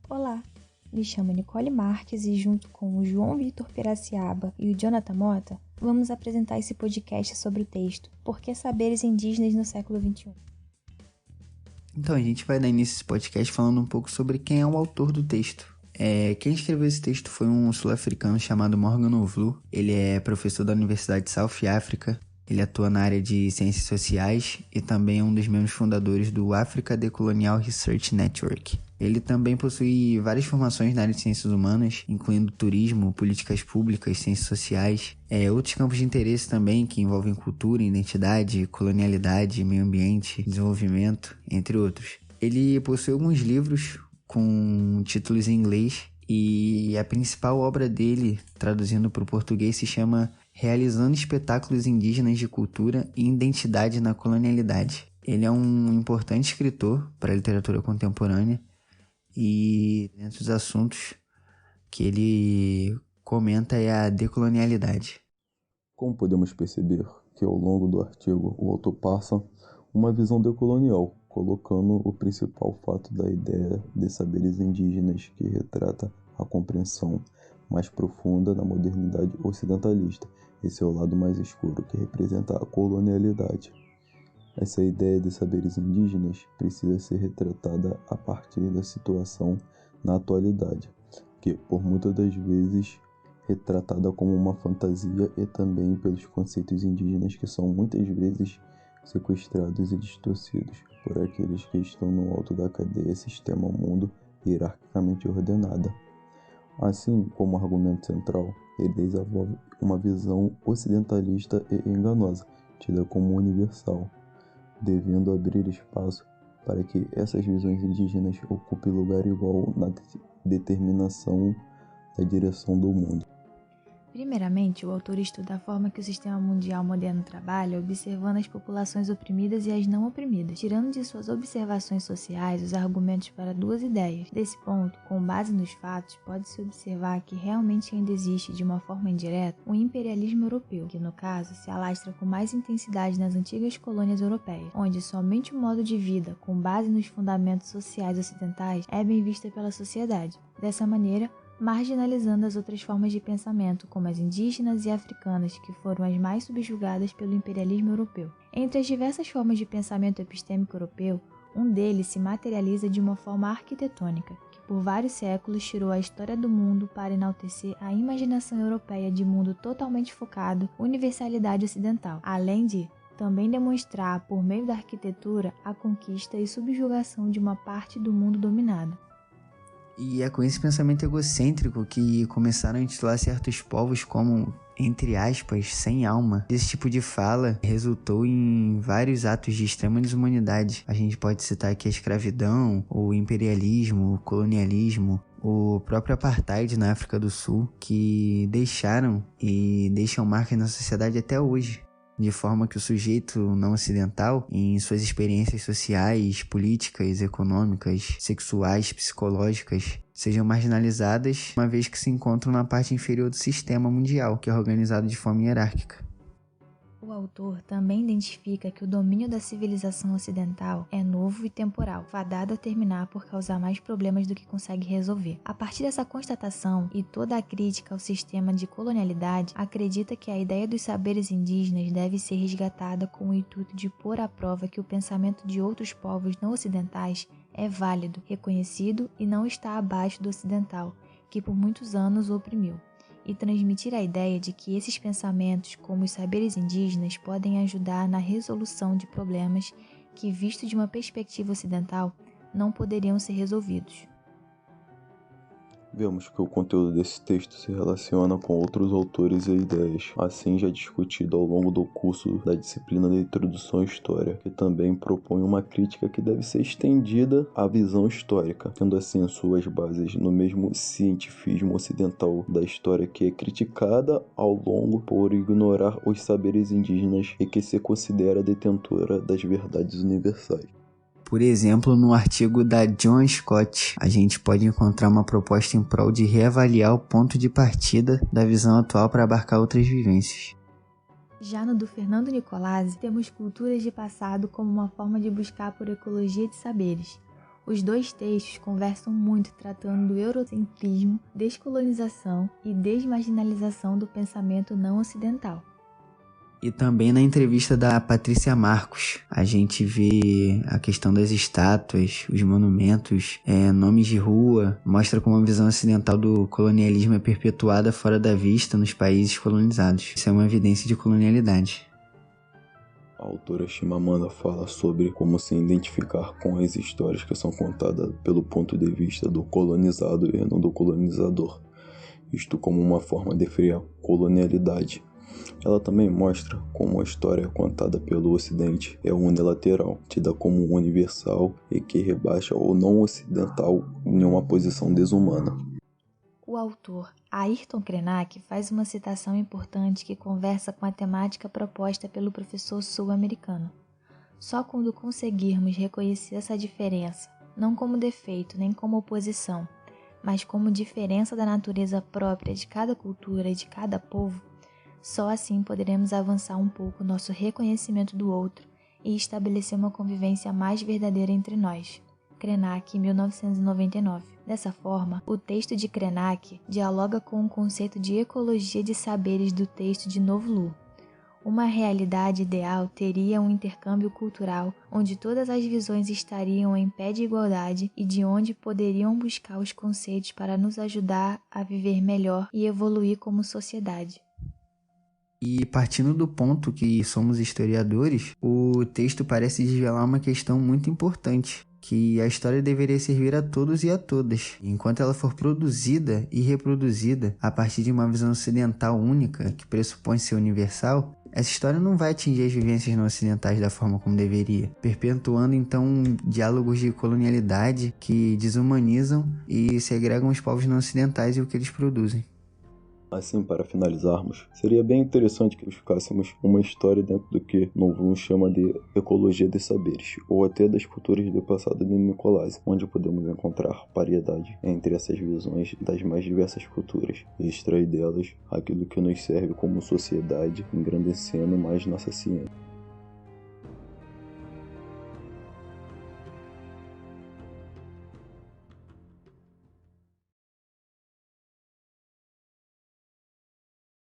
Olá, me chamo Nicole Marques e junto com o João Vitor Piraciaba e o Jonathan Mota, vamos apresentar esse podcast sobre o texto Por que Saberes Indígenas no século XXI? Então, a gente vai dar início a esse podcast falando um pouco sobre quem é o autor do texto. Quem escreveu esse texto foi um sul-africano chamado Morgan Ovlu. Ele é professor da Universidade de South Africa. Ele atua na área de ciências sociais e também é um dos membros fundadores do Africa Decolonial Research Network. Ele também possui várias formações na área de ciências humanas, incluindo turismo, políticas públicas, ciências sociais, outros campos de interesse também que envolvem cultura, identidade, colonialidade, meio ambiente, desenvolvimento, entre outros. Ele possui alguns livros com títulos em inglês e a principal obra dele, traduzindo para o português, se chama Realizando Espetáculos Indígenas de Cultura e Identidade na Colonialidade. Ele é um importante escritor para a literatura contemporânea e entre os assuntos que ele comenta é a decolonialidade. Como podemos perceber que ao longo do artigo o autor passa uma visão decolonial, colocando o principal fato da ideia de saberes indígenas que retrata a compreensão mais profunda da modernidade ocidentalista e seu lado mais escuro, que representa a colonialidade. Essa ideia de saberes indígenas precisa ser retratada a partir da situação na atualidade, que por muitas das vezes retratada como uma fantasia e também pelos conceitos indígenas que são muitas vezes sequestrados e distorcidos por aqueles que estão no alto da cadeia sistema-mundo hierarquicamente ordenada. Assim como argumento central, ele desenvolve uma visão ocidentalista e enganosa, tida como universal, devendo abrir espaço para que essas visões indígenas ocupem lugar igual na determinação da direção do mundo. Primeiramente, o autor estuda a forma que o sistema mundial moderno trabalha, observando as populações oprimidas e as não oprimidas, tirando de suas observações sociais os argumentos para duas ideias. Desse ponto, com base nos fatos, pode-se observar que realmente ainda existe, de uma forma indireta, um imperialismo europeu, que no caso se alastra com mais intensidade nas antigas colônias europeias, onde somente o modo de vida, com base nos fundamentos sociais ocidentais, é bem visto pela sociedade. Dessa maneira, marginalizando as outras formas de pensamento, como as indígenas e africanas, que foram as mais subjugadas pelo imperialismo europeu. Entre as diversas formas de pensamento epistêmico europeu, um deles se materializa de uma forma arquitetônica, que por vários séculos tirou a história do mundo para enaltecer a imaginação europeia de mundo totalmente focado na universalidade ocidental, além de também demonstrar, por meio da arquitetura, a conquista e subjugação de uma parte do mundo dominada. E é com esse pensamento egocêntrico que começaram a intitular certos povos como, entre aspas, sem alma. Esse tipo de fala resultou em vários atos de extrema desumanidade. A gente pode citar aqui a escravidão, o imperialismo, o colonialismo, o próprio apartheid na África do Sul, que deixaram e deixam marcas na sociedade até hoje, de forma que o sujeito não ocidental, em suas experiências sociais, políticas, econômicas, sexuais, psicológicas, sejam marginalizadas, uma vez que se encontram na parte inferior do sistema mundial, que é organizado de forma hierárquica. O autor também identifica que o domínio da civilização ocidental é novo e temporal, fadado a terminar por causar mais problemas do que consegue resolver. A partir dessa constatação e toda a crítica ao sistema de colonialidade, acredita que a ideia dos saberes indígenas deve ser resgatada com o intuito de pôr à prova que o pensamento de outros povos não ocidentais é válido, reconhecido e não está abaixo do ocidental, que por muitos anos o oprimiu, e transmitir a ideia de que esses pensamentos, como os saberes indígenas, podem ajudar na resolução de problemas que, visto de uma perspectiva ocidental, não poderiam ser resolvidos. Vemos que o conteúdo desse texto se relaciona com outros autores e ideias, assim já discutido ao longo do curso da disciplina de Introdução à História, que também propõe uma crítica que deve ser estendida à visão histórica, tendo assim suas bases no mesmo cientifismo ocidental da história, que é criticada ao longo por ignorar os saberes indígenas e que se considera detentora das verdades universais. Por exemplo, no artigo da John Scott, a gente pode encontrar uma proposta em prol de reavaliar o ponto de partida da visão atual para abarcar outras vivências. Já no do Fernando Nicolazzi, temos culturas de passado como uma forma de buscar por ecologia de saberes, Os dois textos conversam muito tratando do eurocentrismo, descolonização e desmarginalização do pensamento não ocidental. E também na entrevista da Patrícia Marcos, a gente vê a questão das estátuas, os monumentos, nomes de rua, mostra como a visão ocidental do colonialismo é perpetuada fora da vista nos países colonizados. Isso é uma evidência de colonialidade. A autora Chimamanda fala sobre como se identificar com as histórias que são contadas pelo ponto de vista do colonizado e não do colonizador, isto como uma forma de definir a colonialidade. Ela também mostra como a história contada pelo Ocidente é unilateral, tida como universal e que rebaixa o não ocidental em uma posição desumana. O autor Ayrton Krenak faz uma citação importante que conversa com a temática proposta pelo professor sul-americano. Só quando conseguirmos reconhecer essa diferença, não como defeito nem como oposição, mas como diferença da natureza própria de cada cultura e de cada povo, só assim poderemos avançar um pouco nosso reconhecimento do outro e estabelecer uma convivência mais verdadeira entre nós. Krenak, 1999. Dessa forma, o texto de Krenak dialoga com o conceito de ecologia de saberes do texto de Novlu. Uma realidade ideal teria um intercâmbio cultural onde todas as visões estariam em pé de igualdade e de onde poderiam buscar os conceitos para nos ajudar a viver melhor e evoluir como sociedade. E partindo do ponto que somos historiadores, o texto parece desvelar uma questão muito importante, que a história deveria servir a todos e a todas. Enquanto ela for produzida e reproduzida a partir de uma visão ocidental única, que pressupõe ser universal, essa história não vai atingir as vivências não ocidentais da forma como deveria, perpetuando então diálogos de colonialidade que desumanizam e segregam os povos não ocidentais e o que eles produzem. Assim, para finalizarmos, seria bem interessante que buscássemos uma história dentro do que Novlu chama de ecologia de saberes, ou até das culturas do passado de Nicolás, onde podemos encontrar variedade entre essas visões das mais diversas culturas e extrair delas aquilo que nos serve como sociedade, engrandecendo mais nossa ciência.